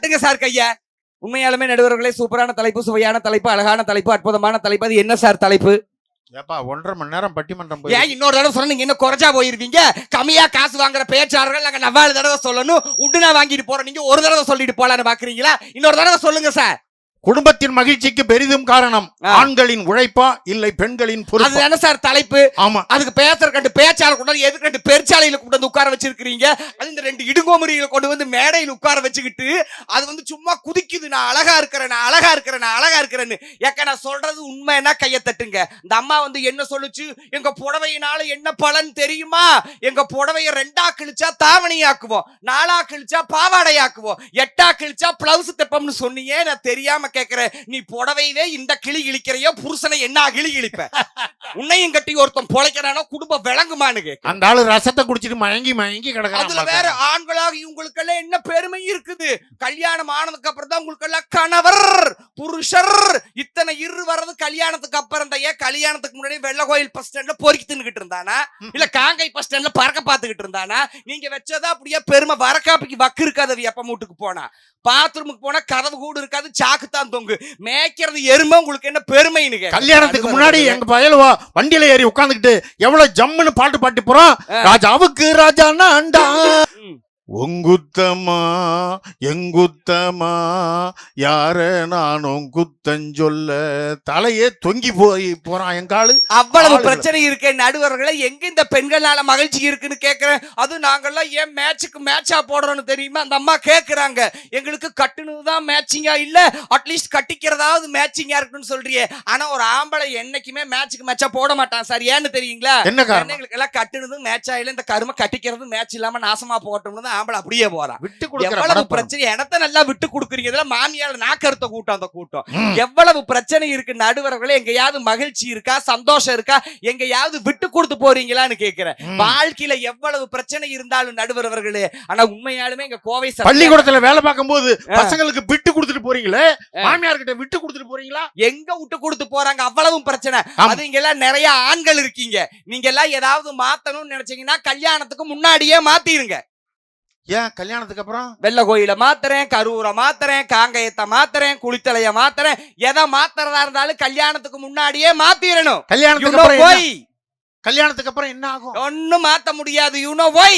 தட்டுங்க சார் கைய. உண்மையாலுமே நடுவர்களே சூப்பரான தலைப்பு, சுவையான தலைப்பு, அழகான தலைப்பு, அற்புதமான தலைப்பு. அது என்ன சார் தலைப்பு? ஏப்பா 1.5 மணி நேரம் பட்டிமன்றம் ஏன் இன்னொரு தடவை சொன்னா நீங்க என்ன குறைஞ்சா போயிருவீங்க? கம்மியா காசு வாங்குற பேச்சாளர்கள் நாங்க 4 தடவை சொல்லணும், உண்டுனா வாங்கிட்டு போறோம். நீங்க ஒரு தடவை சொல்லிட்டு போலான்னு பாக்குறீங்களா? இன்னொரு தடவை சொல்லுங்க சார். குடும்பத்தின் மகிழ்ச்சிக்கு பெரிதும் காரணம் ஆண்களின் உழைப்பா இல்லை பெண்களின் பொறுப்பா? அதுதானே சார் தலைப்பு. ஆமா. அதுக்கு பேசுற கண்டு பேச்சாளர் கொண்டு வந்து எதுக்கு 2 பெருச்சாலையில கொண்டு வந்து உட்கார வச்சிருக்கீங்க? அது இந்த 2 இடுங்கோமரிகளை கொண்டு வந்து மேடையில் உட்கார வச்சுக்கிட்டு அது வந்து சும்மா குதிக்குது, நான் அழகா இருக்கிறேன், நான் அழகா இருக்கிறேன், நான் அழகா இருக்கிறேன்னு. ஏக்க நான் சொல்றது உண்மைன்னா கையை தட்டுங்க. இந்த அம்மா வந்து என்ன சொல்லுச்சு? எங்க புடவையினால என்ன பலன் தெரியுமா? எங்க புடவைய 2ஆ கிழிச்சா தாவணியாக்குவோம், 4ஆ கிழிச்சா பாவாடையாக்குவோம், 8ஆ கிழிச்சா பிளவுஸ் தைப்போம்னு சொன்னீங்க. நான் தெரியாம கேக்குறேன், நீ புடவையவே இந்த கிளி இழிக்கிறையோ, புருஷனை என்ன கிளி இழிப்ப? உன்னையும் கட்டி ஒருத்தன் பொழைக்கிறானோ குடும்பம் விளங்குமானுங்க. அந்த ஆளு ரசத்தை குடிச்சிட்டு மயங்கி மயங்கி கிடக்குறான். அதுல வேற ஆண்களாக உங்களுக்கு எல்லாம் என்ன பெருமை இருக்குது? கல்யாணம் ஆனதுக்கு அப்புறம் தான் உங்களுக்கு எல்லாம் கணவர் புருஷர் இத்தனை வர்றது கல்யாணத்துக்கு அப்புறம் தான். ஏன் கல்யாணத்துக்கு முன்னாடி வெள்ள கோயில் பஸ் ஸ்டாண்ட்ல பொறுக்கி தின்னுகிட்டு இருந்தானா, இல்ல காங்கை பஸ் ஸ்டாண்ட்ல பறக்க பாத்துக்கிட்டு இருந்தானா? நீங்க வச்சதா அப்படியே பெருமை. வரக்காப்பிக்கு வக்கு இருக்காது. எப்ப மூட்டுக்கு போனா பாத்ரூமுக்கு போனா கதவு கூட இருக்காது, சாக்கு தான் தொங்கு. மேய்க்கிறது எருமை. உங்களுக்கு என்ன பெருமைன்னு? கல்யாணத்துக்கு முன்னாடி எங்க பயல வண்டியில ஏறி உட்கார்ந்துக்கிட்டு எவ்வளவு ஜம்முன்னு பாட்டு பாட்டி போறோம். ராஜாவுக்கு ராஜான்னா அண்டா உங்குத்தமா எங்குத்தமா யார நானும் குத்தஞ்சொல்ல தலையே தொங்கி போய் போறான் எங்காலு. அவ்வளவு பிரச்சனை இருக்கு நடுவர்களை. எங்க இந்த பெண்களால மகிழ்ச்சி இருக்குன்னு கேக்குறேன். அது நாங்கெல்லாம் ஏன் மேட்சுக்கு மேட்சா போடுறோம்னு தெரியுமா? அந்த அம்மா கேக்குறாங்க, எங்களுக்கு கட்டுனதுதான் மேட்சிங்கா இல்ல, அட்லீஸ்ட் கட்டிக்கிறதாவது மேட்சிங்கா இருக்குன்னு சொல்றியே. ஆனா ஒரு ஆம்பளை என்னைக்குமே மேட்சுக்கு மேட்சா போட மாட்டான் சார். ஏன்னு தெரியுங்களா? என்ன காரணம்? எங்களுக்கு எல்லாம் கட்டுனதும் மேட்சா இல்ல, இந்த கருமை கட்டிக்கிறது மேட்ச் இல்லாம நாசமா போட்டோம்னு ஆம்பளை அப்படியே போறான். விட்டு கொடுக்கிற எவ்வளவு பிரச்சனை. எனத்த நல்லா விட்டு கொடுக்குறீங்க. இதெல்லாம் மாமியார் நாக்கருத்த கூட்டம். அந்த கூட்டம் எவ்வளவு பிரச்சனை இருக்கு நடுவர்களே. எங்கயாவது மகிழ்ச்சி இருக்கா, சந்தோஷம் இருக்கா? எங்கயாவது விட்டு கொடுத்து போறீங்களான்னு கேக்குறேன். வாழ்க்கையில எவ்வளவு பிரச்சனை இருந்தாலும் நடுவர்களே, ஆனா உண்மையாலுமே எங்க கோவை பள்ளிக்கூடத்துல வேலை பார்க்கும் போது பசங்களுக்கு விட்டு கொடுத்துட்டு போறீங்களே, மாமியார் கிட்ட விட்டு கொடுத்துட்டு போறீங்களா? எங்க விட்டு கொடுத்து போறாங்க? அவ்வளவு பிரச்சனை. அது இங்க எல்லாம் நிறைய ஆண்கள் இருக்கீங்க. நீங்க எல்லாம் ஏதாவது மாத்தணும்னு நினைச்சீங்கன்னா கல்யாணத்துக்கு முன்னாடியே மாத்திருங்க. ஏன் கல்யாணத்துக்கு அப்புறம் வெள்ள கோயில மாத்துறேன், கரூரை மாத்துறேன், காங்கயத்தை மாத்துறேன், குளித்தலைய மாத்துறேன், எதை மாத்துறதா இருந்தாலும் கல்யாணத்துக்கு முன்னாடியே மாத்திரணும். கல்யாணத்துக்கு அப்புறம் என்ன ஆகும்? ஒன்னும் மாத்த முடியாது. You know why?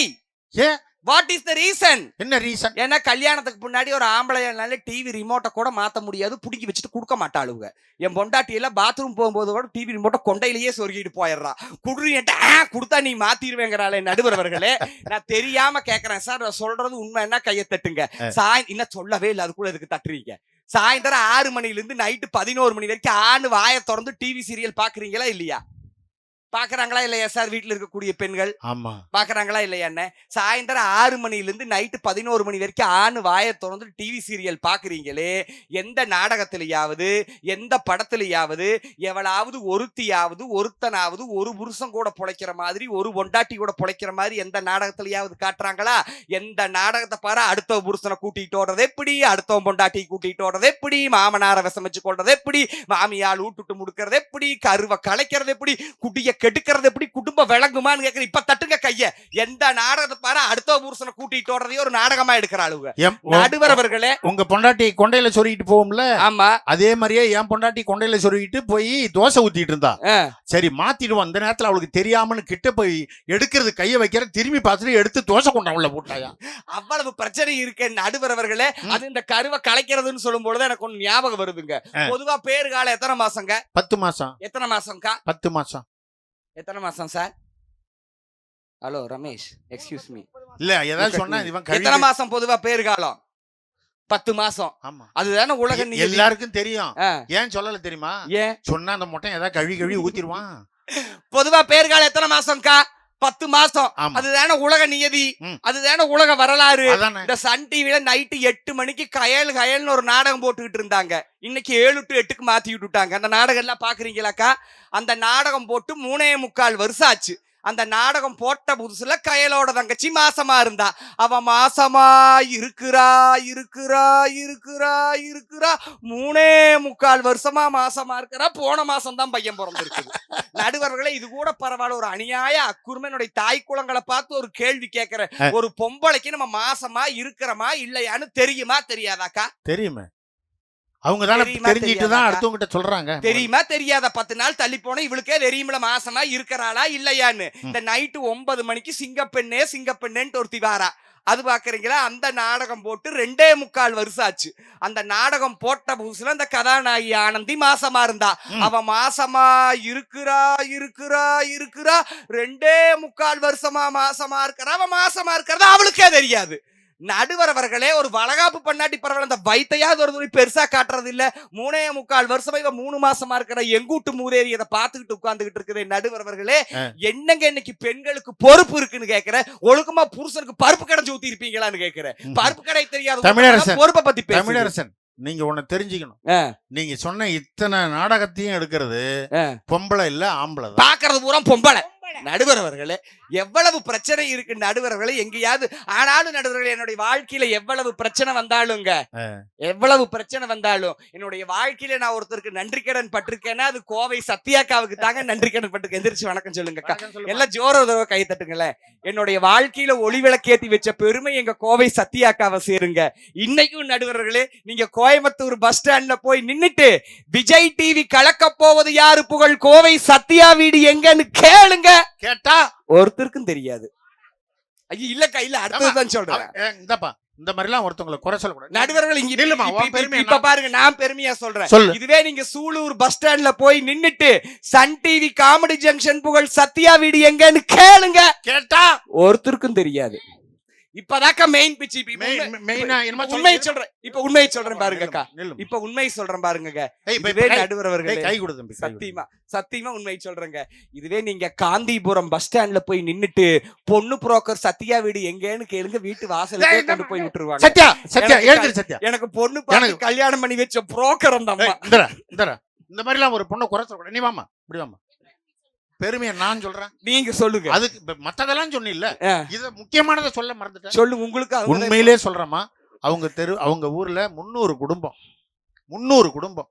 ஏன்? What is the reason? என்ன ரீசன்? ஏன்னா கல்யாணத்துக்கு முன்னாடி ஒரு ஆம்பளையால டிவி ரிமோட்டை கூட மாத்த முடியாது, புடிக்கி வச்சுட்டு கொடுக்க மாட்டாளுங்க. என் பொண்டாட்டி எல்லாம் பாத்ரூம் போகும்போது கூட டிவி ரிமோட்டை கொண்டையிலேயே சொருகிட்டு போயிடுறா. குடுறிட்ட கொடுத்தா நீ மாத்திருவேங்கிறாளே நடுவர்களே. நான் தெரியாம கேக்குறேன் சார். நான் சொல்றது உண்மை என்ன கையை தட்டுங்க. இன்னும் சொல்லவே இல்லை, அது கூட இதுக்கு தட்டுறீங்க. சாயந்தரம் 6 மணில இருந்து நைட்டு 11 மணி வரைக்கும் ஆணு வாயை திறந்து டிவி சீரியல் பாக்குறீங்களா இல்லையா? பாக்குறாங்களா இல்லையா சார்? வீட்டுல இருக்கக்கூடிய பெண்கள் ஆமா பாக்குறாங்களா இல்லையா? என்ன சாயந்தரம் 6 மணில இருந்து நைட்டு 11 மணி வரைக்கும் ஆணு வாயை திறந்து டிவி சீரியல் பாக்குறீங்களே, எந்த நாடகத்திலேயாவது எந்த படத்திலேயாவது எவளாவது ஒருத்தியாவது ஒருத்தனாவது ஒரு புருஷன் கூட பொழைக்கிற மாதிரி, ஒரு பொண்டாட்டி கூட பொழைக்கிற மாதிரி எந்த நாடகத்திலேயாவது காட்டுறாங்களா? எந்த நாடகத்தை பாரு, அடுத்த புருஷனை கூட்டிட்டு ஓடுறது எப்படி, அடுத்தவன் பொண்டாட்டி கூட்டிட்டு ஓடுறது எப்படி, மாமனாரை விசமிச்சு கொள்றது எப்படி, மாமியால் ஊட்டுட்டு முடுக்கிறது எப்படி, கருவை கலைக்கிறது எப்படி, குட்டிய கெடுக்கிறது எப்படி, குடும்பம் விளங்குமான்னு கேக்குற. இப்ப தட்டுங்க கைய. எந்த நாடகத்தை பாரு அடுத்த புருஷனை கூட்டிட்டு ஓடுறதையும் ஒரு நாடகமா எடுக்கிறாளுங்க நடுவர்களே. உங்க பொண்டாட்டி கொண்டையில சொருகிட்டு போவோம்ல, ஆமா, அதே மாதிரியே என் பொண்டாட்டி கொண்டையில சொருகிட்டு போய் தோசை ஊத்திட்டு இருந்தா. சரி மாத்திடுவோம். அந்த நேரத்துல அவளுக்கு தெரியாமன்னு கிட்ட போய் எடுக்கிறது, கைய வைக்கிற, திரும்பி பார்த்துட்டு எடுத்து தோசை கொண்டா உள்ள போட்டாயா. அவ்வளவு பிரச்சனை இருக்கு நடுவர்களே. அது இந்த கருவை கலைக்கிறதுன்னு சொல்லும் பொழுது எனக்கு ஒண்ணு ஞாபகம் வருதுங்க. பொதுவா பேரு காலம் எத்தனை மாசங்க? 10 மாசம். எத்தனை மாசம்க்கா? 10 மாசம். எத்தனை மாசம் sir? Hello Ramesh, excuse me. இல்ல ஏதாவது சொன்னா இவன் எத்தனை மாசம் பொதுவா பேரு காலம்? 10 மாசம். ஆமா, அதுதானே உலக எல்லாருக்கும் தெரியும். ஏன் சொல்லல தெரியுமா? ஏன் சொன்னா அந்த மொட்டை ஏதாவது கழுவி ஊத்திடுவான். பொதுவா பேரு காலம் எத்தனை மாசம்க்கா? 10 மாசம். அதுதானே உலக நியதி, அதுதானே உலக வரலாறு. இந்த சன் டிவில நைட்டு 8 மணிக்கு கயல்னு ஒரு நாடகம் போட்டுக்கிட்டு இருந்தாங்க. இன்னைக்கு 7 to 8க்கு மாத்தி விட்டுட்டாங்க. அந்த நாடகம் எல்லாம் பாக்குறீங்களாக்கா? அந்த நாடகம் போட்டு 3.25 வருஷம் ஆச்சு. அந்த நாடகம் போட்ட புதுசுல கயலோட தங்கச்சி மாசமா இருந்தா. அவ மாசமா இருக்கிறா இருக்கிறா இருக்கிறா இருக்கிறா 3.25 வருஷமா மாசமா இருக்கிறா. போன மாசம் தான் பையன் பிறந்திருக்குது. நடுவர்களே, இது கூட பரவாயில்ல. ஒரு அநியாய அக்குறுமை என்னுடைய தாய் குளங்களை பார்த்து ஒரு கேள்வி கேட்கிறேன். ஒரு பொம்பளைக்கு நம்ம மாசமா இருக்கிறோமா இல்லையான்னு தெரியுமா தெரியாதாக்கா? தெரியுமே. அவங்க தானே தெரிஞ்சிட்டு தான் அடுத்தவங்கிட்ட சொல்றாங்க. தெரியுமா தெரியாத? 10 நாள் தள்ளி போன இவளுக்கே தெரியுமில மாசமா இருக்கிறாளா இல்லையான்னு. இந்த நைட்டு 9 மணிக்கு சிங்கப்பெண்ணே சிங்கப்பெண்ணேன்னு ஒருத்தி வாரா. அது பாக்குறீங்களா? அந்த நாடகம் போட்டு 2.25 வருஷம் ஆச்சு. அந்த நாடகம் போட்ட புதுசுல அந்த கதாநாயகி ஆனந்தி மாசமா இருந்தா. அவ மாசமா இருக்கிறா இருக்கிறா இருக்கிறா 2.25 வருஷமா மாசமா இருக்கிறா. அவ மாசமா இருக்கிறதா அவளுக்கே தெரியாது. நடுவர் அவர்களே, ஒரு வளகாப்பு பண்ணாட்டி பரவாயில்ல, அந்த வயித்தையாவது ஒரு துணி பெருசா காட்டுறது இல்ல. 3.25 வருஷமா இவ 3 மாசமா இருக்கிற எங்கூட்டு மூதேரி இதை பார்த்துக்கிட்டு உட்கார்ந்துகிட்டு இருக்குது. நடுவர் அவர்களே, என்னங்க இன்னைக்கு பெண்களுக்கு பொறுப்பு இருக்குன்னு கேட்கிறேன். ஒழுக்கமா புருஷனுக்கு பருப்பு கடைஞ்சு ஊத்தி இருப்பீங்களான்னு கேட்கிறேன். பருப்பு கடை தெரியாது தமிழரசன். பொறுப்பை பத்தி தமிழரசன், நீங்க ஒண்ணு தெரிஞ்சுக்கணும். நீங்க சொன்ன இத்தனை நாடகத்தையும் எடுக்கிறது பொம்பளை இல்ல ஆம்பளை. பாக்குறது பூரா பொம்பளை. நடுவர் அவர்களே, எவ்வளவு பிரச்சனை இருக்கு நடுவர் அவர்களே. எங்கேயாவது ஆனாலும் நடுவர்களே, என்னுடைய வாழ்க்கையில எவ்வளவு பிரச்சனை வந்தாலுங்க, எவ்வளவு பிரச்சனை வந்தாலும் என்னுடைய வாழ்க்கையில நான் ஒருத்தருக்கு நன்றி கடன் பட்டிருக்கேன்னா அது கோவை சத்யாக்காவுக்கு தாங்க நன்றி கடன் பட்டிருக்கேன். எந்திரிச்சு வணக்கம் சொல்லுங்க அக்கா. எல்லாம் ஜோர உதவ கை தட்டுங்களேன். என்னுடைய வாழ்க்கையில ஒளி விளக்கேத்தி வச்ச பெருமை எங்க கோவை சத்யாக்காவை சேருங்க. இன்னைக்கும் நடுவர்களே, நீங்க கோயம்புத்தூர் பஸ் ஸ்டாண்ட்ல போய் நின்னுட்டு விஜய் டிவி கலக்க போவது யாரு புகழ் கோவை சத்யா வீடு எங்கன்னு கேளுங்க. கேட்டா ஒருத்தருக்கும் தெரியாது. ஐயா இல்லக்கா, இல்ல அடுத்ததுதான் சொல்றேன். இந்தப்பா, இந்த மாதிரி எல்லாம் ஒருத்தவங்களை குறை சொல்லக்கூடாது. நடுவர்கள் இப்ப பாருங்க, நான் பெருமையா சொல்றேன். இதுவே நீங்க சூலூர் பஸ் ஸ்டாண்ட்ல போய் நின்னுட்டு சன் டிவி காமெடி ஜங்ஷன் புகழ் சத்யா வீடு எங்கன்னு கேளுங்க. கேட்டா ஒருத்தருக்கும் தெரியாது. இப்பதாக்கா மெயின் பிச்சு. உண்மையை சொல்றேன். இப்ப உண்மையை சொல்றேன் பாருங்கக்கா. இப்ப உண்மையை சொல்றேன் பாருங்க. நடுவர் அவர்களே, கை கொடு. சத்தியமா சத்தியமா உண்மையை சொல்றேங்க. இதுவே நீங்க காந்திபுரம் பஸ் ஸ்டாண்ட்ல போய் நின்னுட்டு பொண்ணு புரோக்கர் சத்யா வீடு எங்கன்னு கேளுங்க, வீட்டு வாசலுக்கே கொண்டு போய் விட்டுருவாங்க. சத்யா சத்யா எழுந்திரு. சத்யா, எனக்கு பொண்ணு பார்த்து கல்யாணம் பண்ணி வச்ச புரோக்கர் அந்த அம்மா. இந்த மாதிரி எல்லாம் ஒரு பொண்ணை குறை சொல்லக்கூடாது. நீ வாமா, இப்படி வாமா. பெருமையை நான் சொல்றேன், நீங்க சொல்லுங்க. அதுக்கு மத்ததெல்லாம் சொன்னில்ல, இது முக்கியமானதை சொல்ல மறந்துட்டேன். சொல்லுங்க. உங்களுக்கு உண்மையிலே சொல்றேமா, அவங்க ஊர்ல 300 குடும்பம். 300 குடும்பம்.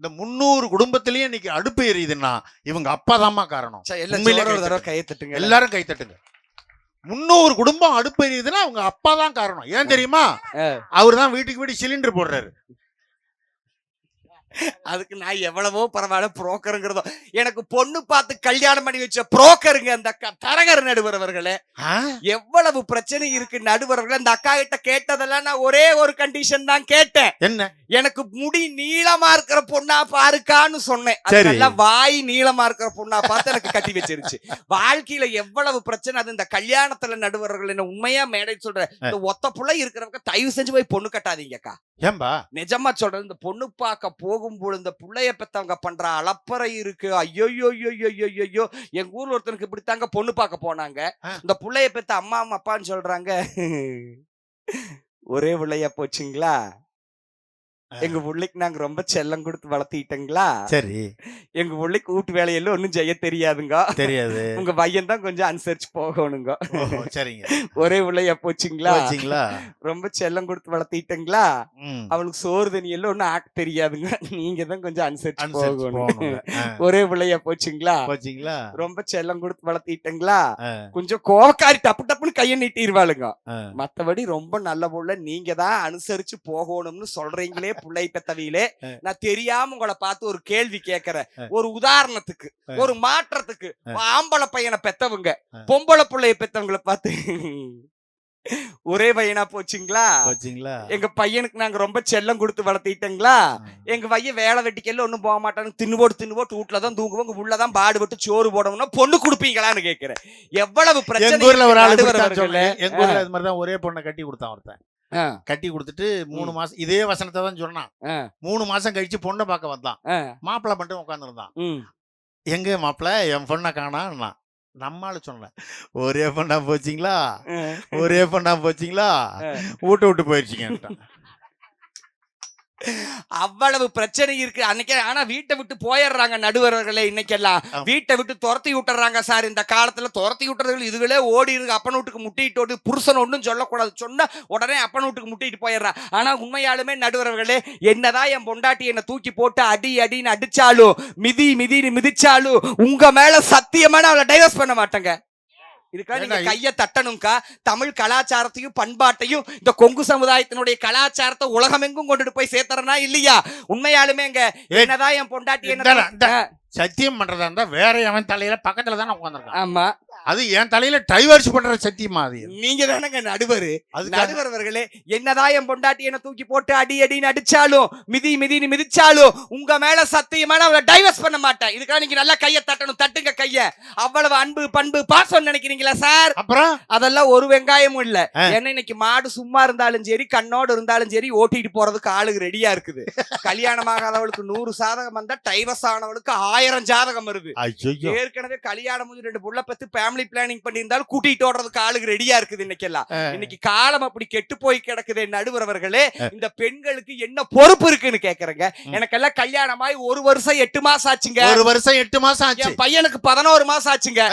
இந்த 300 குடும்பத்திலயும் இன்னைக்கு அடுப்பு எரியுதுன்னா இவங்க அப்பாதாம்மா காரணம். எல்லாரும் கை தட்டுங்க. 300 குடும்பம் அடுப்பு எரியுதுன்னா அவங்க அப்பாதான் காரணம். ஏன் தெரியுமா? அவருதான் வீட்டுக்கு வீடு சிலிண்டர் போடுறாரு. அதுக்கு நான் எவ்வளவோ பரவாயில்ல புரோக்கருங்கிறதோ. எனக்கு பொண்ணு பார்த்து கல்யாணம் பண்ணி வச்ச புரோக்கருங்க அந்த தரகர் நடுவர் அவர்களே. எவ்வளவு பிரச்சனை இருக்கு நடுவர்கள். அந்த அக்கா கிட்ட கேட்டதெல்லாம் நான் ஒரே ஒரு கண்டிஷன் தான் கேட்டேன். என்ன? எனக்கு முடி நீளமா இருக்கிற பொண்ணா பாருக்கான்னு சொன்னேன். அதெல்லாம் வாய் நீளமா இருக்கிற பொண்ணா பார்த்து எனக்கு கட்டி வச்சிருச்சு. வாழ்க்கையில எவ்வளவு பிரச்சனை. அது இந்த கல்யாணத்துல நடுவர்கள் என்ன உண்மையா மேடை சொல்றேன். இந்த ஒத்த புள்ள இருக்கிறவங்க தயவு செஞ்சு போய் பொண்ணு கட்டாதீங்கக்கா. ஏம்பா நிஜமா சொல்றேன். இந்த பொண்ணு பார்க்க போகும்போது இந்த புள்ளைய பெத்தவங்க பண்ற அலப்பறை இருக்கு. ஐயோ ஐயோ, எங்க ஊர்ல ஒருத்தனுக்கு இப்படித்தாங்க பொண்ணு பார்க்க போனாங்க. இந்த புள்ளைய பெத்த அம்மா அப்பான்னு சொல்றாங்க, ஒரே புள்ளைய போச்சுங்களா, எங்க புள்ளைக்கு நாங்க ரொம்ப செல்லம் கொடுத்து வளர்த்திட்டங்களா. சரி, எங்க புள்ளைக்கு வீட்டு வேலையெல்லாம் ஒன்னும் செய்ய தெரியாதுங்க. தெரியாது. உங்க பையன் தான் கொஞ்சம் அனுசரிச்சு போகணுங்க. சரிங்க. ஒரே புள்ளைய போச்சுங்களா, ரொம்ப செல்லம் கொடுத்து வளர்த்திட்டங்களா, அவளுக்கு சோறு தண்ணி எல்லாம் ஒன்னும் ஆக்க தெரியாதுங்க. நீங்க தான் கொஞ்சம் அனுசரிச்சு போகணும். ஒரே புள்ளைய போச்சுங்களா, ரொம்ப செல்லம் கொடுத்து வளர்த்திட்டங்களா, கொஞ்சம் கோவக்காரி டப்பு டப்புன்னு கையை நீட்டிடுவாளுங்க. மத்தபடி ரொம்ப நல்ல புள்ள, நீங்க தான் அனுசரிச்சு போகணும்னு சொல்றீங்களே புள்ளை பெத்தவியிலே. நான் தெரியாம உங்களை பார்த்து ஒரு கேள்வி கேட்கிறேன். ஒரு உதாரணத்துக்கு, ஒரு மாற்றத்துக்கு, ஆம்பளை பையனை பெத்தவங்க பொம்பளை புள்ளைய பெத்தவங்களை பார்த்து ஒரே பையனா போச்சுங்களா, எங்க பையனுக்கு நாங்க ரொம்ப செல்லம் கொடுத்து வளர்த்திட்டங்களா, எங்க பையன் வேலை வெட்டிக்கல ஒண்ணும் போக மாட்டானு, தின்னு போட்டு வீட்டுலதான் தூங்குவோம், உள்ளதான் பாடுபட்டு சோறு போடணும்னா பொண்ணு கொடுப்பீங்களான்னு கேட்கிறேன். எவ்வளவு பிரச்சனை. ஒரே பொண்ணை கட்டி கொடுத்தான் ஒருத்தன். கட்டி கொடுத்துட்டு 3 மாசம் இதே வசனத்தை தான் சொன்னான். 3 மாசம் கழிச்சு பொண்ணை பார்க்க வந்தான். மாப்பிள்ளை மட்டும் உட்கார்ந்து இருந்தான். எங்க மாப்பிள்ள என் பொண்ணை காணா. நம்மால சொன்ன ஒரே பொண்ணா போச்சிங்களா, ஒரே பொண்ணா போச்சிங்களா, விட்டு போயிடுச்சிங்க. அவ்வளவு பிரச்சனை இருக்கு அன்னைக்கே. ஆனா வீட்டை விட்டு போயிடுறாங்க நடுவர்களே. இன்னைக்கெல்லாம் வீட்டை விட்டு துரத்தி விட்டுறாங்க சார். இந்த காலத்துல துரத்தி விட்டுறது இதுகளே ஓடி இருக்கு. அப்பன் வீட்டுக்கு முட்டிட்டு புருஷன் ஒன்றும் சொல்லக்கூடாது, சொன்னா உடனே அப்பன் வீட்டுக்கு முட்டிட்டு போயிடுறான். ஆனா உண்மையாலுமே நடுவர்களே, என்னதான் என் பொண்டாட்டி என்ன தூக்கி போட்டு அடி அடின்னு அடிச்சாலும் மிதின்னு மிதிச்சாலும் உங்க மேல சத்தியமான அவளை டைவர்ஸ் பண்ண மாட்டேங்க. இதுக்காக நீங்க கைய தட்டணும்க்கா. தமிழ் கலாச்சாரத்தையும் பண்பாட்டையும் இந்த கொங்கு சமுதாயத்தினுடைய கலாச்சாரத்தை உலகமெங்கும் கொண்டுட்டு போய் சேர்த்தறனா இல்லையா? உண்மையாலுமேங்க என்னதான் என் பொண்டாட்டி என்ன சத்தியம் பண்றதா இருந்தா வேற அவன் தலையில பக்கத்துல தானே உட்காந்துருக்கான். ஆமா, அது என் தலையில டைவர்ஸ் பண்ற சத்தியமா? அது நீங்க தானங்க நடுவர். நடுவர்களே, என்னதான் என் பொண்டாட்டி என்ன தூக்கி போட்டு அடி அடின்னு அடிச்சாலும் மிதின்னு மிதிச்சாலும் உங்க மேல சத்தியமான அவளை டைவர்ஸ் பண்ண மாட்டேன். இதுக்காக நீங்க நல்லா கைய தட்டணும். தட்டுங்க கைய. அவ்வளவு அன்பு பண்பு பாசம் நினைக்கிறீங்களா சார்? அப்புறம் அதெல்லாம் ஒரு வெங்காயமும் இல்ல. ஏன்னா இன்னைக்கு மாடு சும்மா இருந்தாலும் சரி, கண்ணோடு இருந்தாலும் சரி, ஓட்டிட்டு போறதுக்கு ஆளுக்கு ரெடியா இருக்குது. கல்யாணமாகாதவளுக்கு 100 சாதகம் வந்தா டைவர்ஸ் ஆனவளுக்கு 1000 ஜாதகம் வருது. ஏற்கனவே கல்யாணம் 2 புள்ள பத்து ஃபேமிலி பிளானிங் பண்ணியிருந்தாலும் கூட்டிட்டு ஓடுறதுக்கு ஆளுக்கு ரெடியா இருக்குது. இன்னைக்கெல்லாம் இன்னைக்கு காலம் அப்படி கெட்டு போய் கிடக்குது. நடுவர்களே, இந்த பெண்களுக்கு என்ன பொறுப்பு இருக்குன்னு கேக்குறேங்க. எனக்கெல்லாம் கல்யாணமாய் 1 வருஷம் 8 மாசம் ஆச்சுங்க. 1 வருஷம் 8 மாசம் ஆச்சு. என் பையனுக்கு 11 மாசம் ஆச்சுங்க.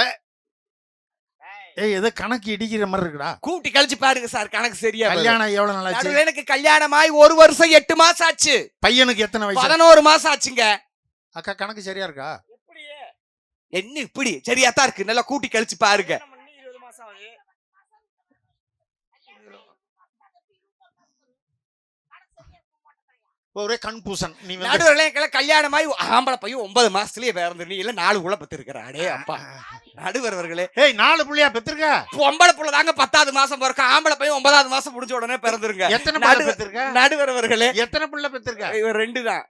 ஏதோ கணக்கு இடிக்கிற மாதிரி இருக்குடா. கூட்டி கழிச்சு பாருங்க சார், கணக்கு சரியா. கல்யாணம் எவ்வளவு நாள் ஆச்சு? எனக்கு கல்யாணமாய் 1 வருஷம் 8 மாசம் ஆச்சு. பையனுக்கு எத்தனை வயசு? 11 மாசம் ஆச்சுங்க. அக்கா கணக்கு சரியா இருக்கா? என்ன இப்படி சரியாத்தான் இருக்கு. நல்லா கூட்டி கழிச்சு பாருங்க. ஒரே கன்ஃபியூஷன். நீ நடுவர்களே, கல்யாணமாய் ஆம்பளை பையன் 9 மாசத்துலயே வேறந்து நீ இல்ல 4 புள்ள பெத்திருக்கிற. அடே அப்பா. நடுவர்களே, 4 புள்ளையா பெத்திருக்க? பொம்பளை புள்ள தாங்க 10வது மாசம் பிறக்க. ஆம்பளை பையன் 9வது மாசம் முடிஞ்ச உடனே பிறந்துருங்க. எத்தனை புள்ள பெத்திருக்க? நடுவர்களே, எத்தனை புள்ள பெத்திருக்க? 2 தான்.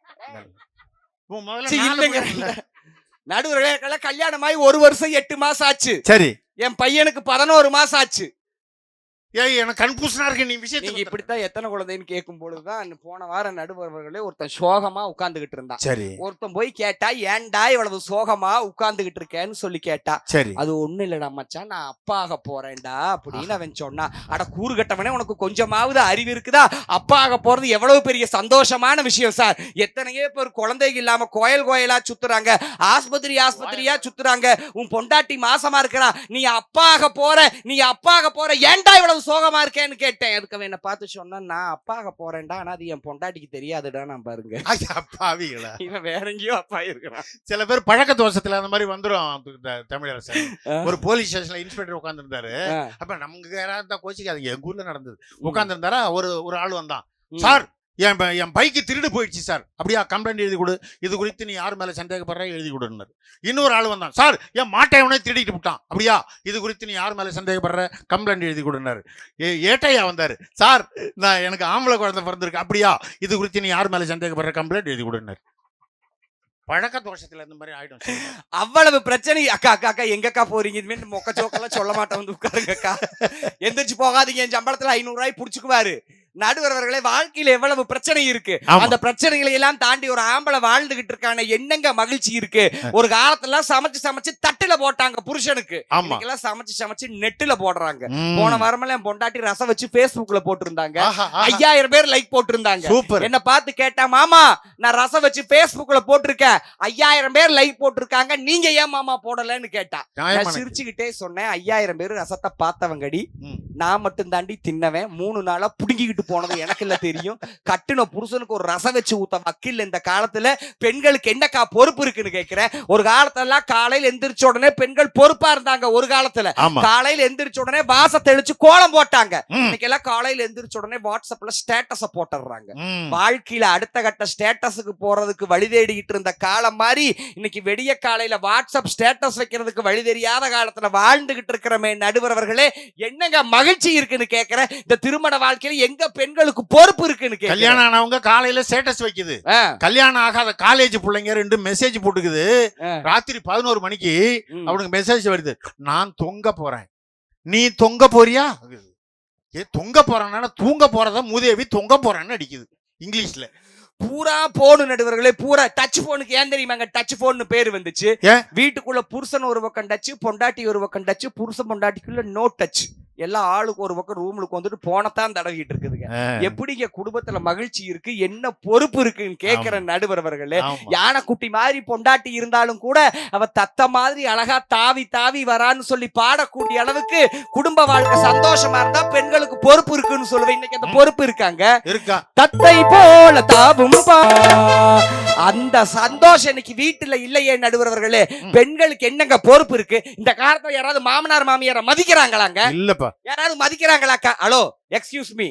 நடுவர்களே, கல்யாணமாய் 1 வருஷம் 8 மாசம் ஆச்சு. சரி. என் பையனுக்கு 11 மாசம் ஆச்சு. எனக்கு கன்ஃபியூஷனா இருக்கு. நீ விஷயத்துக்கு இப்படித்தான் எத்தனை குழந்தைன்னு கேட்கும் பொழுதுதான் போன வாரம் நடுவர்களே ஒருத்தன் சோகமா உட்கார்ந்துகிட்டு இருந்தான். சரி. ஒருத்தன் போய் கேட்டா, ஏன்டா இவ்வளவு சோகமா உட்கார்ந்துகிட்டு இருக்கேன்னு சொல்லி கேட்டா. சரி. அது ஒண்ணு இல்லடா மச்சான், நான் அப்பாக போறேன்டா அப்படின்னு அவன் சொன்னான். அட கூறு கட்டவனே, உனக்கு கொஞ்சமாவது அறிவு இருக்குதா? அப்பாக போறது எவ்வளவு பெரிய சந்தோஷமான விஷயம் சார். எத்தனையோ பேர் குழந்தைங்க இல்லாம கோயிலா சுத்துறாங்க, ஆஸ்பத்திரியா சுத்துறாங்க. உன் பொண்டாட்டி மாசமா இருக்கிறா, நீ அப்பாக போற ஏன்டா இவ்வளவு சோகமா இருக்கேன்னு கேட்டேன். அதுக்கு என்ன பார்த்து சொன்னா, நான் அப்பாக போறேன்டா, ஆனா அது என் பொண்டாட்டிக்கு தெரியாதுடா. நான் பாருங்க, இவன் வேற எங்கேயோ அப்பா இருக்கிறான். சில பேர் பழக்க தோஷத்துல அந்த மாதிரி வந்துரும். தமிழரசு ஒரு போலீஸ் ஸ்டேஷன்ல இன்ஸ்பெக்டர் உட்கார்ந்து இருந்தாரு. அப்ப நமக்கு யாராவது கோச்சிக்காதீங்க, எங்க ஊர்ல நடந்தது. உட்கார்ந்து இருந்தாரா, ஒரு ஆள் வந்தான். சார், என் பைக்கு திருடு போயிடுச்சு சார். அப்படியா, கம்ப்ளைண்ட் எழுதி கொடு. இது குறித்து நீ யார் மேல சந்தேகப்படுற எழுதி கொடுன்னாரு. இன்னொரு ஆள் வந்தான். சார், என் மாட்டையவனே திருடிட்டு விட்டான். அப்படியா, இது குறித்து நீ யார் மேல சந்தேகப்படுற கம்ப்ளைண்ட் எழுதி கொடுன்னாரு. ஏட்டையா வந்தாரு. சார், நான் எனக்கு ஆம்பளை குழந்தை பிறந்திருக்கு. அப்படியா, இது குறித்து நீ யார் மேல சந்தேகப்படுற கம்ப்ளைண்ட் எழுதி கொடுன்னாரு. பழக்க தோஷத்துல இந்த மாதிரி ஆயிடும். அவ்வளவு பிரச்சனை. அக்கா எங்கக்கா போறீங்க? இதுமே மொக்க சோக்கெல்லாம் சொல்ல மாட்டேன், வந்து உட்காருங்க அக்கா. எந்திரிச்சு போகாதீங்க, என் சம்பளத்துல 500 ரூபாய் புடிச்சுக்குவாரு. நடுவர்களே, வாழ்க்கையில எவ்வளவு பிரச்சனை இருக்கு. அந்த பிரச்சனைகளை எல்லாம் தாண்டி ஒரு ஆம்பளை வாழ்ந்துகிட்டு இருக்கான என்னங்க மகிழ்ச்சி இருக்கு. ஒரு காலத்துல சமைச்சு தட்டுல போட்டாங்க புருஷனுக்கு. சமைச்சு நெட்டுல போடுறாங்க. போன வாரமெல்லாம் என் பொண்டாட்டி ரசம் வச்சு Facebookல போட்டிருந்தாங்க. 5000 பேர் லைக் போட்டிருந்தாங்க. என்ன பார்த்து கேட்டா, மாமா நான் ரசம் வச்சு Facebookல போட்டிருக்கேன், 5000 பேர் லைக் போட்டிருக்காங்க, நீங்க ஏன் மாமா போடலன்னு கேட்டா. நான் சிரிச்சுக்கிட்டே சொன்னேன், 5000 பேர் ரசத்தை பார்த்தவங்கடி, நான் மட்டும் தாண்டி தின்னவன். 3 நாளா புடுங்கிக்கிட்டு போனது எனக்கு இல்ல தெரியும். கட்டுன புருஷனுக்கு ஒரு ரசம் வச்சு ஊத்த வக்கில். இந்த காலத்துல பெண்களுக்கு என்னக்கா பொறுப்பு இருக்குன்னு கேக்குறேன். ஒரு காலத்துல காலையில எந்திரிச்ச உடனே பெண்கள் பொறுப்பா இருந்தாங்க. ஒரு காலத்துல காலையில எந்திரிச்ச உடனே வாச தெளிச்சு கோலம் போட்டாங்க. இன்னைக்கு எல்லாம் காலையில எந்திரிச்ச உடனே வாட்ஸ்அப்ல ஸ்டேட்டஸ போட்டுறாங்க. வாழ்க்கையில அடுத்த கட்ட ஸ்டேட்டஸுக்கு போறதுக்கு வழி தேடிக்கிட்டு இருந்த காலம் மாதிரி இன்னைக்கு வெடிய காலையில வாட்ஸ்அப் ஸ்டேட்டஸ் வைக்கிறதுக்கு வழி தெரியாத காலத்துல வாழ்ந்துகிட்டு இருக்கிறமே நடுவர்களே, என்னங்க மகிழ்ச்சி இருக்குன்னு கேக்குறேன். இந்த திருமண வாழ்க்கையில எங்க பெண்களுக்கு பொறுப்பு இருக்குன்னு கேக்குறேன். கல்யாணம் ஆனவங்க காலையில ஸ்டேட்டஸ் வைக்குது. கல்யாணம் ஆகாத காலேஜ் பிள்ளைங்க 2 மெசேஜ் போட்டுக்குது. ராத்திரி 11 மணிக்கு அவனுக்கு மெசேஜ் வருது, நான் தொங்க போறேன், நீ தொங்க போறியா? தொங்க போறான்னா தூங்க போறதா மூதேவி தொங்க போறான்னு அடிக்குது இங்கிலீஷ்ல. பூரா போனு நடுவர்களே, பூரா டச் போனுக்கு ஏன் தெரியுமாங்க டச் போன்னு பேரு வந்துச்சு? வீட்டுக்குள்ள புருஷன் ஒரு பக்கம் டச், பொண்டாட்டி ஒரு பக்கம் டச், புருஷன் பொண்டாட்டிக்குள்ள நோ டச். எல்லா ஆளுக்கு ஒரு பக்கம் ரூமுக்கு வந்துட்டு போனத்தான் தடவிட்டு இருக்குதுங்க. எப்படிங்க குடும்பத்துல மகிழ்ச்சி இருக்கு, என்ன பொறுப்பு இருக்குன்னு கேட்கிற நடுவர் அவர்களே. யானைக்குட்டி மாதிரி பொண்டாட்டி இருந்தாலும் கூட அவ தத்த மாதிரி அழகா தாவி தாவி வரான்னு சொல்லி பாடக்கூடிய அளவுக்கு குடும்ப வாழ்க்கை சந்தோஷமா இருந்தா பெண்களுக்கு பொறுப்பு இருக்குன்னு சொல்லுவேன். இன்னைக்கு அந்த பொறுப்பு இருக்காங்க, தத்தை போல தாவும் அந்த சந்தோஷம் இன்னைக்கு வீட்டுல இல்லையே நடுவர்களே. பெண்களுக்கு என்னங்க பொறுப்பு இருக்கு? இந்த காலத்துல யாராவது மாமனார் மாமியார மதிக்கிறாங்களாங்க? இல்லப்பா. யாராவது மதிக்கிறாங்களாக்கா? Hello, excuse me,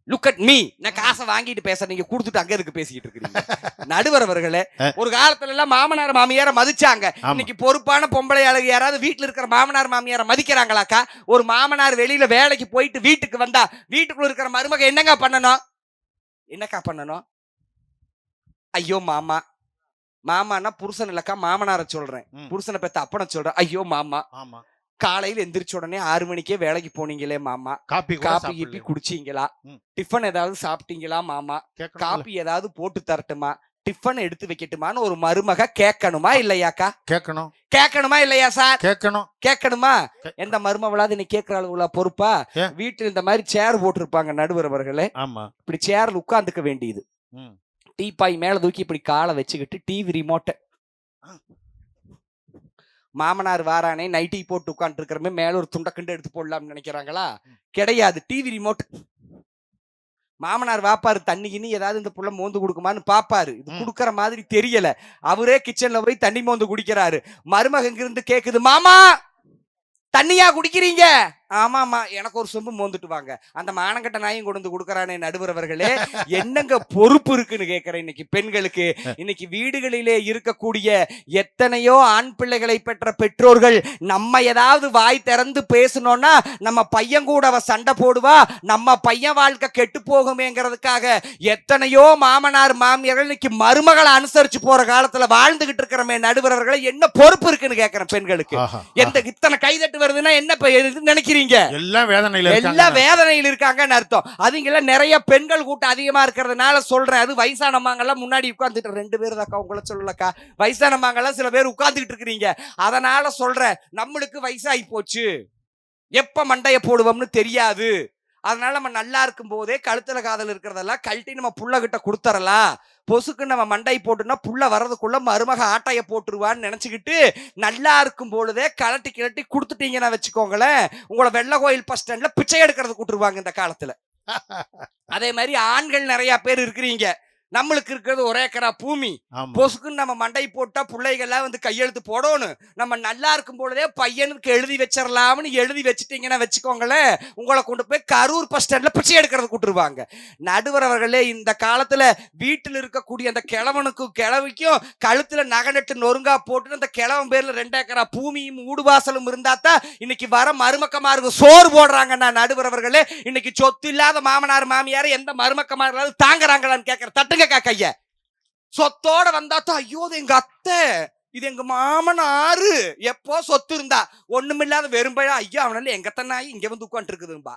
look at me. நான் காசை வாங்கிட்டு பேச, நீங்க கொடுத்துட்டு அங்க இருக்கு பேசிக்கிட்டு இருக்கீங்க. நடுவர் அவர்களே, ஒரு காலத்துல எல்லாம் மாமனார் மாமியார மதிச்சாங்க. இன்னைக்கு பொறுப்பான பொம்பளை அழகு யாராவது வீட்டுல இருக்கிற மாமனார் மாமியார மதிக்கிறாங்களாக்கா? ஒரு மாமனார் வெளியில வேலைக்கு போயிட்டு வீட்டுக்கு வந்தா வீட்டுக்குள்ள இருக்கிற மருமக என்னங்க பண்ணணும்? என்னக்கா பண்ணணும்? ஐயோ மாமா. மாமானா புருஷன் இல்லக்கா, மாமனார சொல்றேன். புருஷனை பெத்த அப்பனை சொல்றேன். ஐயோ மாமா, காலையில எந்திரிச்ச உடனே 6 மணிக்கே வேலைக்கு போனீங்களே மாமா, காப்பி கீப்பி குடிச்சீங்களா? டிஃபன் ஏதாவது சாப்பிட்டீங்களா மாமா? காப்பி ஏதாவது போட்டு தரட்டுமா? டிஃபன் எடுத்து வைக்கட்டுமான்னு ஒரு மருமக கேட்கணுமா இல்லையாக்கா? கேட்கணும். கேட்கணுமா இல்லையா சார்? கேட்கணுமா? எந்த மருமவளாவது இன்னைக்கு கேட்கிற அளவுல பொறுப்பா? வீட்டுல இந்த மாதிரி சேர் போட்டிருப்பாங்க நடுவர் அவர்களே. இப்படி சேர்ல உட்கார்ந்துக்க வேண்டியது. டீப்பாய் மேல தூக்கி இப்படி காலை வச்சுக்கிட்டு டிவி ரிமோட்டை, மாமனார் வாரானே நைட்டி போட்டு உட்கார்ந்து இருக்கிறமே மேல ஒரு துண்டக்கண்டு எடுத்து போடலாம்னு நினைக்கிறாங்களா? கிடையாது. TV remote. மாமனார் வாப்பாரு, தண்ணிக்குன்னு ஏதாவது இந்த புள்ள மோந்து குடுக்குமான்னு பாப்பாரு. இது குடுக்கற மாதிரி தெரியல. அவரே கிச்சன்ல போய் தண்ணி மோந்து குடிக்கிறாரு. மருமக இருந்து கேக்குது, மாமா தண்ணியா குடிக்கிறீங்க? ஆமாமா, எனக்கு ஒரு சொம்பு மோந்துட்டு வாங்க. அந்த மானங்கட்ட நாயும் கொண்டு வந்து கொடுக்கறானே நடுவர் அவர்களே. என்னங்க பொறுப்பு இருக்குன்னு கேட்கிறேன் இன்னைக்கு பெண்களுக்கு. இன்னைக்கு வீடுகளிலே இருக்கக்கூடிய எத்தனையோ ஆண் பிள்ளைகளை பெற்ற பெற்றோர்கள் நம்ம ஏதாவது வாய் திறந்து பேசணும்னா நம்ம பையன் கூட அவ சண்டை போடுவா, நம்ம பையன் வாழ்க்கை கெட்டு போகுமேங்கிறதுக்காக எத்தனையோ மாமனார் மாமியார்கள் இன்னைக்கு மருமகளை அனுசரிச்சு போற காலத்துல வாழ்ந்துகிட்டு இருக்கிறமே நடுவர் அவர்களே. என்ன பொறுப்பு இருக்குன்னு கேட்கிறேன் பெண்களுக்கு. எந்த இத்தனை கைதட்டு வருதுன்னா என்ன நினைக்கிறீங்க? எல்லாம் வேதனையில் இருக்காங்கன்னு அர்த்தம். அதுங்கள நிறைய பெண்கள் கூட்டம் அதிகமா இருக்கிறதுனால சொல்றேன். அது வயசானவங்க எல்லாம் முன்னாடி உட்கார்ந்துட்டு 2 பேர் தாக்கா, உங்களை சொல்லலக்கா, வயசானவங்க எல்லாம் சில பேர் உட்கார்ந்துட்டு இருக்கிறீங்க. அதனால சொல்றேன், நம்மளுக்கு வயசாகி போச்சு, எப்ப மண்டைய போடுவோம்னு தெரியாது. அதனால நம்ம நல்லா இருக்கும் போதே கழுத்துல காதல் இருக்கிறதெல்லாம் கழட்டி நம்ம புள்ள கிட்ட கொடுத்துறலாம். பொசுக்கு நம்ம மண்டை போட்டுனா புள்ள வர்றதுக்குள்ள மருமக ஆட்டைய போட்டுருவான்னு நினைச்சுக்கிட்டு நல்லா இருக்கும் பொழுதே கலட்டி கிளட்டி கொடுத்துட்டீங்கன்னா வச்சுக்கோங்களேன், உங்களை வெள்ள கோயில் பஸ் ஸ்டாண்ட்ல பிச்சை எடுக்கிறது கூட்டுருவாங்க இந்த காலத்துல. அதே மாதிரி ஆண்கள் நிறைய பேர் இருக்கிறீங்க. நம்மளுக்கு இருக்கிறது 1 ஏக்கரா பூமி. பொசுக்குன்னு நம்ம மண்டை போட்டா பிள்ளைகள்லாம் வந்து கையெழுத்து போடணும். நம்ம நல்லா இருக்கும் பொழுதே பையனுக்கு எழுதி வச்சிடலாம்னு எழுதி வச்சுட்டீங்கன்னா வச்சுக்கோங்களேன், உங்களை கொண்டு போய் கரூர் பஸ் ஸ்டாண்ட்ல பிச்சை எடுக்கிறது கூட்டுருவாங்க. நடுவர் அவர்களே, இந்த காலத்துல வீட்டில் இருக்கக்கூடிய அந்த கிழவனுக்கும் கிழவிக்கும் கழுத்துல நகநட்டு நொறுங்கா போட்டு அந்த கிழவன் பேர்ல 2 ஏக்கரா பூமியும் ஊடுவாசலும் இருந்தாத்தான் இன்னைக்கு வர மருமக்கமாருக்கு சோறு போடுறாங்கன்னா நடுவர் அவர்களே. இன்னைக்கு சொத்து இல்லாத மாமனார் மாமியார் எந்த மருமக்கமாராவது தாங்குறாங்களான்னு கேட்கிற தட்டுங்க கைய. சொத்தோட வந்தாத்தான் ஐயோ எங்க அத்தை, இது எங்க மாமனாரு, எப்போ சொத்து இருந்தா ஒண்ணுமில்லாத வெறும்பையா ஐயா அவனால எங்க தன்னாய் இங்க வந்து உட்காந்து இருக்குதும்பா.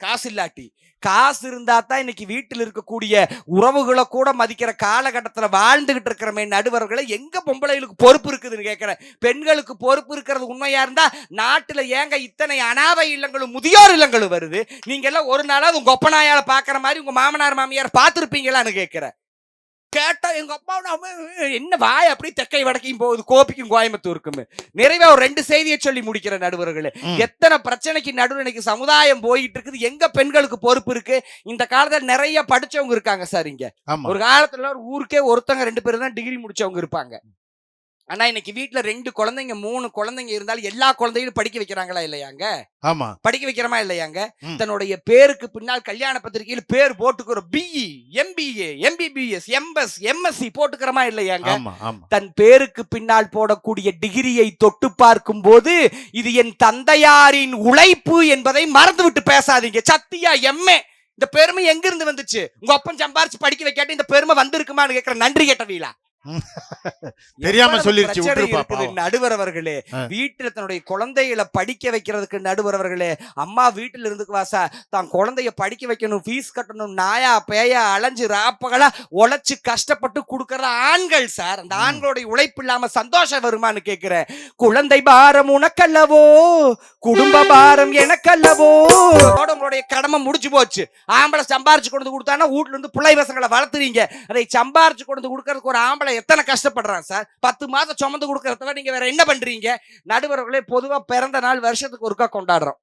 காசு இல்லாட்டி, காசு இருந்தா தான் இன்னைக்கு வீட்டில் இருக்கக்கூடிய உறவுகளை கூட மதிக்கிற காலகட்டத்துல வாழ்ந்துகிட்டு இருக்கிறமே நடுவர்களை. எங்க பொம்பளைகளுக்கு பொறுப்பு இருக்குதுன்னு கேட்கிறேன். பெண்களுக்கு பொறுப்பு இருக்கிறது உண்மையா இருந்தா நாட்டுல ஏங்க இத்தனை அனாதை இல்லங்களும் முதியோர் இல்லங்களும் வருது? நீங்க எல்லாம் ஒரு நாளாவது உங்க ஒப்பனாயால பாக்குற மாதிரி உங்க மாமனார் மாமியார் பார்த்திருப்பீங்களான்னு கேட்கிறேன். கேட்டா எங்க அப்பா என்ன வாய் அப்படி தெக்கை வடக்கையும் போகுது, கோபிக்கும் கோயம்புத்தூருக்கும். நிறைவா ஒரு 2 செய்தியை சொல்லி முடிக்கிற நடுவர்களே. எத்தனை பிரச்சனைக்கு நடுவில் இன்னைக்கு சமுதாயம் போயிட்டு இருக்குது. எங்க பெண்களுக்கு பொறுப்பு இருக்கு? இந்த காலத்துல நிறைய படிச்சவங்க இருக்காங்க சார். இங்க ஒரு காலத்துல ஒரு ஊருக்கே ஒருத்தங்க 2 பேர் தான் டிகிரி முடிச்சவங்க இருப்பாங்க. ஆனா இன்னைக்கு வீட்டுல 2 குழந்தைங்க 3 குழந்தைங்க இருந்தாலும் எல்லா குழந்தைகளும் படிக்க வைக்கிறாங்களா இல்லையாங்க? ஆமா, படிக்க வைக்கிறமா இல்லையாங்க? தன்னுடைய பேருக்கு பின்னால் கல்யாண பத்திரிகையில் பேர் போட்டுக்கிற BE, MBA, MBBS, MS, MSc போட்டுக்கிறமா இல்லையாங்க? தன் பேருக்கு பின்னால் போடக்கூடிய டிகிரியை தொட்டு பார்க்கும் போது இது என் தந்தையாரின் உழைப்பு என்பதை மறந்துவிட்டு பேசாதீங்க. சத்தியா MA, இந்த பெருமை எங்க இருந்து வந்துச்சு? உங்க அப்பன் சம்பாரிச்சு படிக்க வைக்காட்டி இந்த பெருமை வந்திருக்குமான்னு கேட்கிற நன்றி கேட்டவீங்களா? தெரியாம சொல்லிருச்சு, விட்டுருப்பா பாவம். நடுவர் அவர்களே, வீட்டுல தன்னுடைய குழந்தைகளை படிக்க வைக்கிறதுக்கு நடுவர் அவர்களே, அம்மா வீட்டுல இருந்துக்குவா சார், தான் குழந்தைய படிக்க வைக்கணும், ஃபீஸ் கட்டணும், நாயா பேயா அலைஞ்சு ராப்பகலா உழைச்சு கஷ்டப்பட்டு கொடுக்கற ஆண்கள் சார். அந்த ஆண்களுடைய உழைப்பு இல்லாம சந்தோஷம் வருமானு கேட்கிறேன். குழந்தை பாரம் உனக்கல்லவோ, குடும்ப பாரம் எனக்கல்லவோ. உங்களுடைய கடமை முடிச்சு போச்சு. ஆம்பளை சம்பாரிச்சு கொண்டு கொடுத்தானா வீட்டுல இருந்து பிள்ளை பசங்களை வளர்த்துறீங்க. அதை சம்பாரிச்சு கொண்டு கொடுக்கறதுக்கு ஒரு ஆம்பளை எத்தனை கஷ்டப்படுறான் சார். 10 மாதம் சுமந்து கொடுக்கறத நீங்க வேற என்ன பண்றீங்க? நடுவர்களே, பொதுவா பிறந்த நாள் வருஷத்துக்கு ஒருக்கா கொண்டாடுறோம்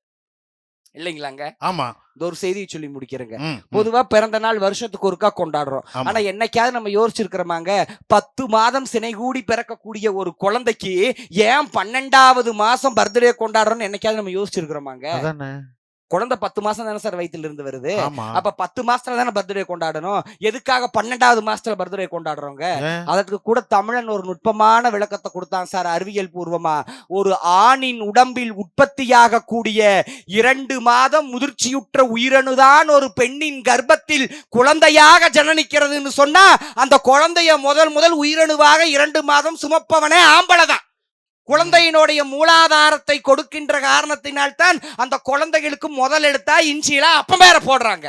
இல்லைங்களாங்க? ஆமா. ஒரு செய்தியை சொல்லி முடிக்கிறேங்க. பொதுவா பிறந்த நாள் வருஷத்துக்கு ஒருக்கா கொண்டாடுறோம். ஆனா என்னைக்காவது நம்ம யோசிச்சிருக்கிறோமாங்க, 10 மாதம் சினை கூடி பிறக்கக்கூடிய ஒரு குழந்தைக்கு ஏன் 12வது மாசம் பர்த்டே கொண்டாடுறோம்னு என்னைக்காவது நம்ம யோசிச்சிருக்கிறோமாங்க? குழந்தை 10 மாசம் தானே சார் வயிற்றுல இருந்து வருது. அப்ப 10 மாசத்துல தானே பர்த்டே கொண்டாடணும். எதுக்காக 12வது மாசத்துல பர்த்டே கொண்டாடுறோங்க? அதற்கு கூட தமிழன் ஒரு நுட்பமான விளக்கத்தை கொடுத்தான் சார், அறிவியல் பூர்வமா. ஒரு ஆணின் உடம்பில் உற்பத்தியாக கூடிய 2 மாதம் முதிர்ச்சியுற்ற உயிரணுதான் ஒரு பெண்ணின் கர்ப்பத்தில் குழந்தையாக ஜனனிக்கிறதுன்னு சொன்னா, அந்த குழந்தைய முதல் உயிரணுவாக 2 மாதம் சுமப்பவனே ஆம்பளை தான். குழந்தையினுடைய மூலாதாரத்தை கொடுக்கின்ற காரணத்தினால் தான் அந்த குழந்தைகளுக்கு முதல் எடுத்தா இன்சியலா அப்ப வேற போடுறாங்க.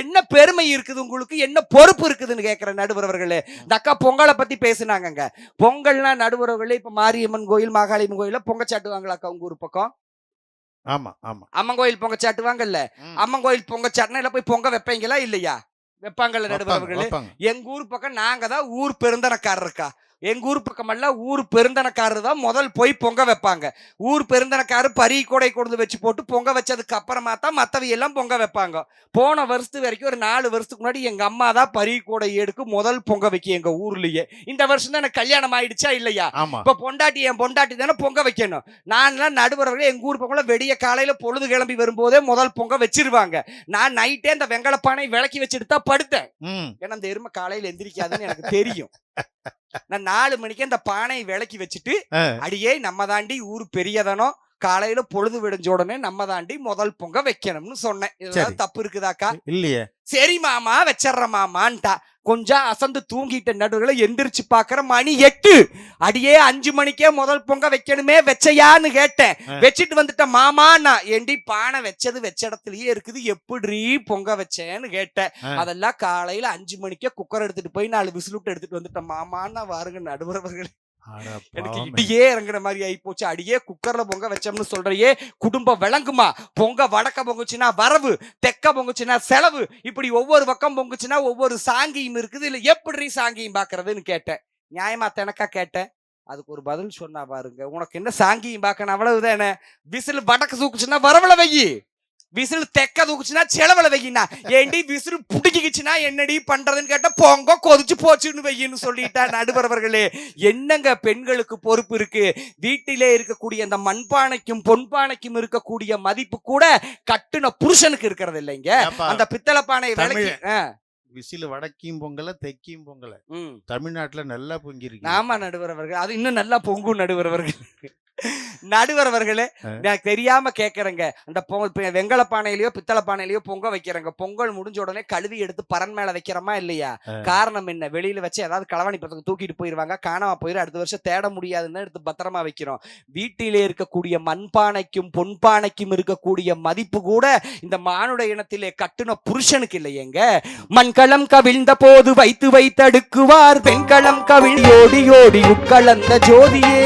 என்ன பெருமை இருக்குது உங்களுக்கு, என்ன பொறுப்பு இருக்குதுன்னு கேட்கிற நடுவர்களே. இந்த அக்கா பொங்கலை பத்தி பேசினாங்க. பொங்கல்னா நடுவர்களே, இப்ப மாரியம்மன் கோயில், மாகாளியம்மன் கோயில பொங்க சாட்டுவாங்களாக்கா உங்க ஊர் பக்கம்? ஆமா ஆமா. அம்மன் கோயில் பொங்க சாட்டுவாங்கல்ல. அம்மன் கோயில் பொங்க சாட்டினா போய் பொங்க வைப்பீங்களா இல்லையா? வைப்பாங்கல்ல நடுவர்களே. எங்க ஊர் பக்கம் நாங்க தான் ஊர் பெருந்தனக்காரர் இருக்கா. எங்க ஊர் பக்கம் எல்லாம் ஊர் பெருந்தனக்காரர் தான் முதல் போய் பொங்க வைப்பாங்க. ஊர் பெருந்தனக்காரர் பரி கூடை கொண்டு வச்சு போட்டு பொங்க வச்சதுக்கு அப்புறமா தான் மத்தவை எல்லாம் பொங்க வைப்பாங்க. போன வருஷத்து வரைக்கும் ஒரு 4 வருஷத்துக்கு முன்னாடி எங்க அம்மா தான் பரி கூடை எடுக்கு முதல் பொங்க வைக்க எங்க ஊர்லயே. இந்த வருஷம் தான் எனக்கு கல்யாணம் ஆயிடுச்சா இல்லையா? இப்ப என் பொண்டாட்டி தானே பொங்க வைக்கணும். நான்லாம் நடுவர்களே, எங்க ஊர் பக்கம் வெடிய காலையில பொழுது கிளம்பி வரும்போதே முதல் பொங்க வச்சிருவாங்க. நான் நைட்டே இந்த வெங்கலப்பானை விளக்கி வச்சுட்டு தான் படுத்தேன். ஏன்னா அந்த எருமை காலையில எந்திரிக்காதுன்னு எனக்கு தெரியும். நான் 4 மணிக்கு அந்த பானை விளக்கி வச்சுட்டு, அடியே நம்ம தாண்டி ஊர் பெரியதனோ, காலையில பொழுது விடிஞ்ச உடனே நம்ம தாண்டி முதல் பொங்க வைக்கணும்னு சொன்னேன். இதெல்லாம் தப்பு இருக்குதாக்கா? இல்லையே. சரி மாமா வச்சிடற மாமான்ட்டா. கொஞ்சம் அசந்து தூங்கிட்ட நடுவுல எந்திரிச்சு பாக்குற மணி 8. அடியே 5 மணிக்கே முதல் பொங்க வைக்கணுமே, வச்சையான்னு கேட்டேன். வச்சுட்டு வந்துட்ட மாமா. நான் ஏண்டி பானை வச்சது வச்ச இடத்துலயே இருக்குது, எப்படி பொங்க வச்சேன்னு கேட்டேன். அதெல்லாம் காலையில 5 மணிக்கே குக்கர் எடுத்துட்டு போய் 4 விசிலுட்டு எடுத்துட்டு வந்துட்டேன் மாமான்னு வாருங்க நடுவர்களே. எனக்கு இடியே இறங்குற மாதிரி ஆகி போச்சு. அடியே குக்கர்ல பொங்க வச்சோம்னு சொல்றையே, குடும்பம் விளங்குமா? பொங்க வடக்க பொங்குச்சுன்னா வரவு, தெக்க பொங்குச்சுன்னா செலவு, இப்படி ஒவ்வொரு பக்கம் பொங்குச்சுன்னா ஒவ்வொரு சாங்கியும் இருக்குது. இல்ல எப்படி சாங்கியும் பாக்குறதுன்னு கேட்டேன். நியாயமா தனக்கா கேட்டேன். அதுக்கு ஒரு பதில் சொன்னா பாருங்க, உனக்கு என்ன சாங்கியும் பாக்கணும், அவ்வளவுதானே. விசில் வடக்கு தூக்குச்சுன்னா வரவுல வை, விசில் தெக்க தூக்குச்சுன்னா செலவுல வைக்கினா. ஏண்டி விசில் புடிக்கிச்சுன்னா என்னடி பண்றதுன்னு கேட்ட, பொங்க கொதிச்சு போச்சுன்னு வையின்னு சொல்லிட்டா நடுவர்களே. என்னங்க பெண்களுக்கு பொறுப்பு இருக்கு? வீட்டிலே இருக்கக்கூடிய அந்த மண்பானைக்கும் பொன்பானைக்கும் இருக்கக்கூடிய மதிப்பு கூட கட்டுன புருஷனுக்கு இருக்கிறது இல்லைங்க. அந்த பித்தளை பானை விலைக்கு விசில் வடக்கியும் பொங்கல தெக்கியும் பொங்கல தமிழ்நாட்டுல நல்லா பொங்கிருக்கு. ஆமா நடுவர்கள், அது இன்னும் நல்லா பொங்கும் நடுவர்கள். நடுவர்களே, நான் தெரியாம கேக்குறேங்க. அந்த வெங்கல பானையிலயோ பித்தளை பானையிலயோ பொங்க வைக்கிறேங்க. பொங்கல் முடிஞ்ச உடனே கழுவி எடுத்து பரன் மேல வைக்கிறோமா இல்லையா? காரணம் என்ன? வெளியில வச்சு ஏதாவது களவாணி பசங்க தூக்கிட்டு போயிருவாங்க, காணாம போயிரு, அடுத்த வருஷம் தேட முடியாதுன்னு எடுத்து பத்திரமா வைக்கிறோம். வீட்டிலே இருக்கக்கூடிய மண்பானைக்கும் பொன்பானைக்கும் இருக்கக்கூடிய மதிப்பு கூட இந்த மானுட இனத்திலே கட்டுன புருஷனுக்கு இல்லையேங்க. மண்களம் கவிழ்ந்த போது வைத்து வைத்தடுக்குவார், பெண்களம் கவிழ் ஓடி ஓடி உட்கலந்த ஜோதியே.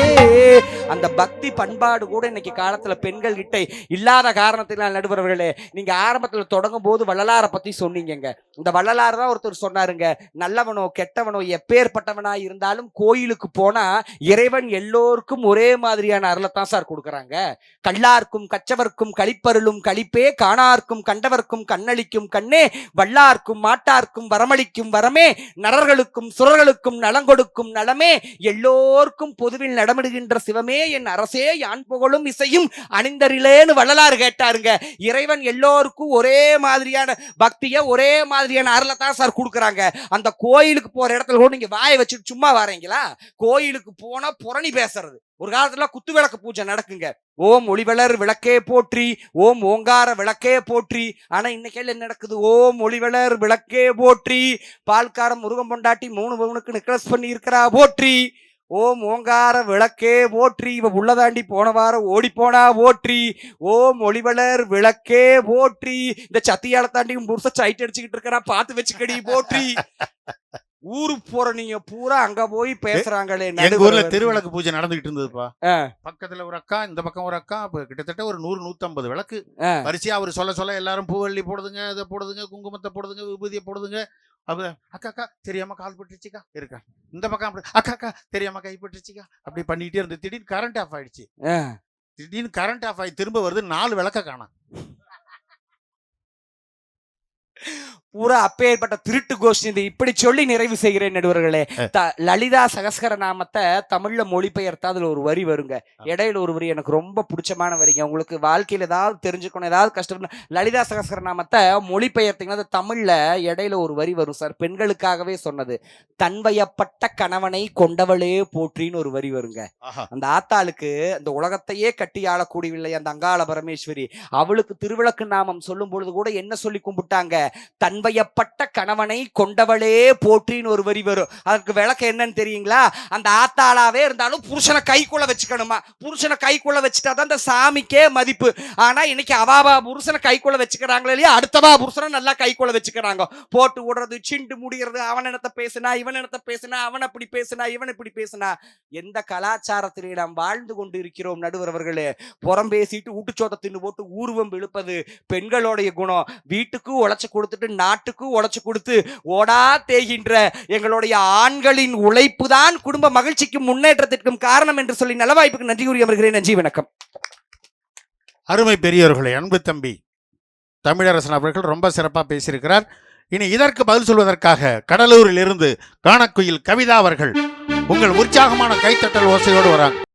அந்த பக்தி பண்பாடு கூட இன்னைக்கு காலத்துல பெண்கள் கிட்ட இல்லாத காரணத்தினால் நடுவர்களே, நீங்க ஆரம்பத்துல தொடங்கும் போது வள்ளலாரை பத்தி சொன்னீங்க. இந்த வள்ளலார் தான் ஒருத்தர் சொன்னாருங்க, நல்லவனோ கெட்டவனோ எப்பேற்பட்டவனா இருந்தாலும் கோயிலுக்கு போனா இறைவன் எல்லோருக்கும் ஒரே மாதிரியான அருளைத்தான் சார் கொடுக்கறாங்க. கல்லார்க்கும் கச்சவர்க்கும் களிப்பருளும் களிப்பே, காணார்க்கும் கண்டவர்க்கும் கண்ணளிக்கும் கண்ணே, வல்லார்க்கும் மாட்டார்க்கும் வரமளிக்கும் வரமே, நரர்களுக்கும் சுரர்களுக்கும் நலங்கொடுக்கும் நலமே, எல்லோருக்கும் பொதுவில் நடமிடுகின்ற சிவமே, என் அரசே யான் புகழும் இசையும் அணிந்தரிலேன்னு வள்ளலார் கேட்டாருங்க. இறைவன் எல்லோருக்கும் ஒரே மாதிரியான பக்திய ஒரே மாதிரியான அருளை தான் சார் கொடுக்குறாங்க. அந்த கோயிலுக்கு போற இடத்துல கூட நீங்க வாயை வச்சுட்டு சும்மா வரீங்களா? கோயிலுக்கு போனா புரணி பேசுறது, ஒரு காலத்துல குத்து விளக்கு பூஜை நடக்குங்க. ஓம் ஒளிவளர் விளக்கே போற்றி, ஓம் ஓங்கார விளக்கே போற்றி. ஆனா இன்னைக்கு என்ன நடக்குது? ஓம் ஒளிவளர் விளக்கே போற்றி, பால்காரம் முருகன் பொண்டாட்டி 3 பவுனுக்கு நெக்லஸ் பண்ணி இருக்கிறா போற்றி, ஓம் ஓங்கார விளக்கே போற்றி, இவ உள்ளதாண்டி போன வாரம் ஓடி போனா போற்றி, ஓம் ஒளிவளர் விளக்கே போற்றி, இந்த சத்தியால தாண்டி புருஷ சைட் அடிச்சுக்கிட்டு இருக்கிறா பார்த்து வச்சுக்கடி போற்றி. ஊருக்கு போற நீங்க பூரா அங்க போய் பேசுறாங்களே. எங்க ஊர்ல திருவிளக்கு பூஜை நடந்துகிட்டு இருந்ததுப்பா. பக்கத்துல ஒரு அக்கா, இந்த பக்கம் ஒரு அக்கா, கிட்டத்தட்ட ஒரு 100-150 விளக்கு வரிசையா அவர் சொல்ல எல்லாரும் பூவள்ளி போடுதுங்க, இதை போடுதுங்க, குங்குமத்தை போடுதுங்க, விபூதியை போடுதுங்க. அப்ப அக்கா தெரியாம கால் பட்டுருச்சுக்கா இருக்கா, இந்த பக்கம் அப்படி அக்கா தெரியாம கை பட்டுருச்சுக்கா, அப்படி பண்ணிட்டே இருந்து திடீர்னு கரண்ட் ஆஃப் ஆயிடுச்சு. திடீர்னு கரண்ட் ஆஃப் ஆகி திரும்ப வருது, 4 விளக்க காணோம். பூரா அப்பேற்பட்ட திருட்டு கோஷ்டி. இப்படி சொல்லி நிறைவு செய்கிறேன் நடுவர்களே. லலிதா சகஸ்கரநாமத்தை தமிழ்ல மொழிபெயர்த்தா அதுல ஒரு வரி வருங்க. இடையில ஒரு வரி எனக்கு ரொம்ப பிடிச்சமான வரிங்க. உங்களுக்கு வாழ்க்கையில ஏதாவது தெரிஞ்சுக்கணும், ஏதாவது கஷ்டம், லலிதா சகஸ்கரநாமத்தை மொழிபெயர்த்தீங்கன்னா தமிழ்ல இடையில ஒரு வரி வரும் சார். பெண்களுக்காகவே சொன்னது. தன்வயப்பட்ட கணவனை கொண்டவளே போற்றின்னு ஒரு வரி வருங்க. அந்த ஆத்தாளுக்கு அந்த உலகத்தையே கட்டி ஆளக்கூடியவில்லை அந்த அங்காள பரமேஸ்வரி. அவளுக்கு திருவிளக்கு நாமம் சொல்லும் பொழுது கூட என்ன சொல்லி கும்பிட்டாங்க? தன்வயப்பட்ட கணவனை கொண்டவளே போற்றின்னு ஒரு வரி வரும். அதுக்கு விளக்கம் என்னன்னு தெரியுங்களா? அந்த ஆத்தாளாவே இருந்தாலும் புருஷனை கைக்குள்ள வச்சுக்கணுமா. புருஷனை கைக்குள்ள வச்சுட்டா தான் அந்த சாமிக்கே மதிப்பு. ஆனா இன்னைக்கு அவாவா புருஷனை கைக்குள்ள வச்சுக்கிறாங்களே இல்லையா, அடுத்தவா புருஷனை நல்லா கைக்குள்ள வச்சுக்கிறாங்க. போட்டு விடுறது, சிண்டு முடிகிறது, அவன் என்னத்த பேசுனா, இவன் என்னத்த பேசுனா, அவன் அப்படி பேசுனா, இவன் இப்படி பேசுனா. எந்த கலாச்சாரத்திலே நாம் வாழ்ந்து கொண்டு இருக்கிறோம் நடுவர்களே? புறம் பேசிட்டு ஊட்டுச்சோத்த தின்னு போட்டு ஊர்வம் இழுப்பது பெண்களுடைய குணம். வீட்டுக்கு உழைச்சு கொடுத்துட்டு நாட்டுக்கு உழைச்சு கொடுத்து ஓடா தேகின்ற எங்களுடைய ஆண்களின் உழைப்பு தான் குடும்ப மகிழ்ச்சிக்கும் முன்னேற்றத்திற்கும் காரணம் என்று சொல்லி நலவாய்ப்புக்கு நன்றி கூறி அமர்கிறேன். நன்றி, வணக்கம். அருமை பெரியவர்களே, அன்பு தம்பி தமிழரசன் அவர்கள் ரொம்ப சிறப்பா பேசியிருக்கிறார். இனி இதற்கு பதில் சொல்வதற்காக கடலூரில் இருந்து காணக்குயில் கவிதா அவர்கள் உங்கள் உற்சாகமான கைத்தட்டல் ஓசையோடு வராங்க.